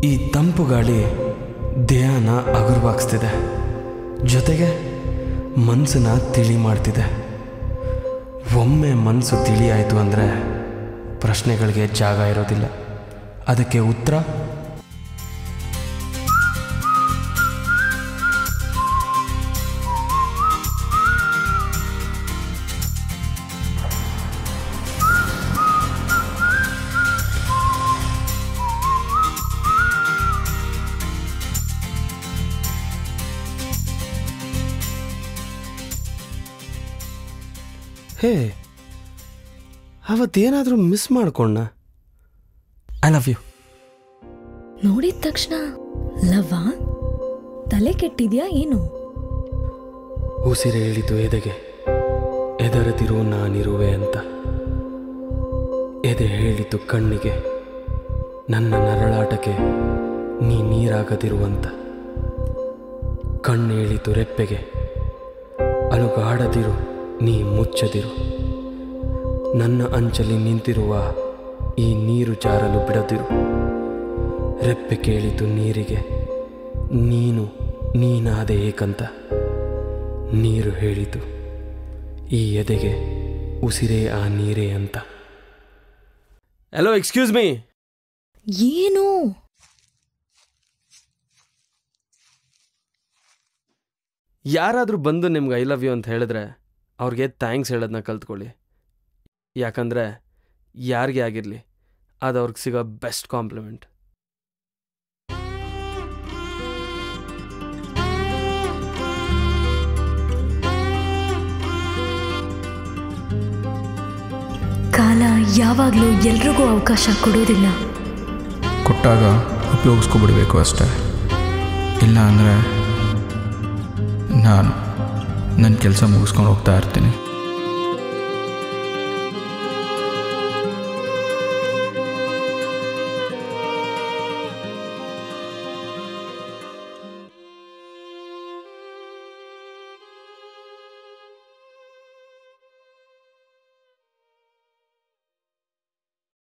ಈ ತಂಪು ಗಾಳಿ ದೇಹನ ಹಗುರವಾಗಿಸ್ತಿದೆ, ಜೊತೆಗೆ ಮನಸ್ಸನ್ನ ತಿಳಿ ಮಾಡ್ತಿದೆ. ಒಮ್ಮೆ ಮನಸ್ಸು ತಿಳಿ ಆಯಿತು ಅಂದರೆ ಪ್ರಶ್ನೆಗಳಿಗೆ ಜಾಗ ಇರೋದಿಲ್ಲ. ಅದಕ್ಕೆ ಉತ್ತರ ಹೇ, ಅವತ್ತೇನಾದರೂ ಮಿಸ್ ಮಾಡ್ಕೊಂಡ? I love you. ನೋಡಿದ ತಕ್ಷಣ ಲವ್ವಾ? ತಲೆ ಕೆಟ್ಟಿದ್ಯಾ ಏನು? ಉಸಿರು ಹೇಳಿತು ಎದೆಗೆ, ಎದರದಿರು ನಾನಿರುವೆ ಅಂತ. ಎದೆ ಹೇಳಿತು ಕಣ್ಣಿಗೆ, ನನ್ನ ನರಳಾಟಕ್ಕೆ ನೀ ನೀರಾಗದಿರುವಂತ. ಕಣ್ಣು ಹೇಳಿತು ರೆಪ್ಪೆಗೆ, ಅಲುಗಾಡದಿರು ನೀ ಮುಚ್ಚದಿರು. ನನ್ನ ಅಂಚಲಿ ನಿಂತಿರುವ ಈ ನೀರು ಜಾರಲು ಬಿಡದಿರು. ರೆಪ್ಪೆ ಕೇಳಿತು ನೀರಿಗೆ, ನೀನಾದೆ ಏಕಂತ. ನೀರು ಹೇಳಿತು ಈ ಎದೆಗೆ, ಉಸಿರೇ ಆ ನೀರೇ ಅಂತ. Hello, excuse me. ಏನು? ಯಾರಾದರೂ ಬಂದು ನಿಮ್ಗೆ ಐ ಲವ್ ಯು ಅಂತ ಹೇಳಿದ್ರೆ ಅವ್ರಿಗೆ ಥ್ಯಾಂಕ್ಸ್ ಹೇಳೋದನ್ನ ಕಲ್ತ್ಕೊಳ್ಳಿ. ಯಾಕಂದರೆ ಯಾರಿಗೆ ಆಗಿರಲಿ ಅದು ಅವ್ರಿಗೆ ಸಿಗೋ ಬೆಸ್ಟ್ ಕಾಂಪ್ಲಿಮೆಂಟ್. ಕಾಲ ಯಾವಾಗಲೂ ಎಲ್ರಿಗೂ ಅವಕಾಶ ಕೊಡೋದಿಲ್ಲ. ಕೊಟ್ಟಾಗ ಉಪಯೋಗಿಸ್ಕೊಬಿಡ್ಬೇಕು ಅಷ್ಟೆ. ಇಲ್ಲ ಅಂದರೆ ನಾನು ನನ್ನ ಕೆಲಸ ಮುಗಿಸ್ಕೊಂಡು ಹೋಗ್ತಾ ಇರ್ತೀನಿ.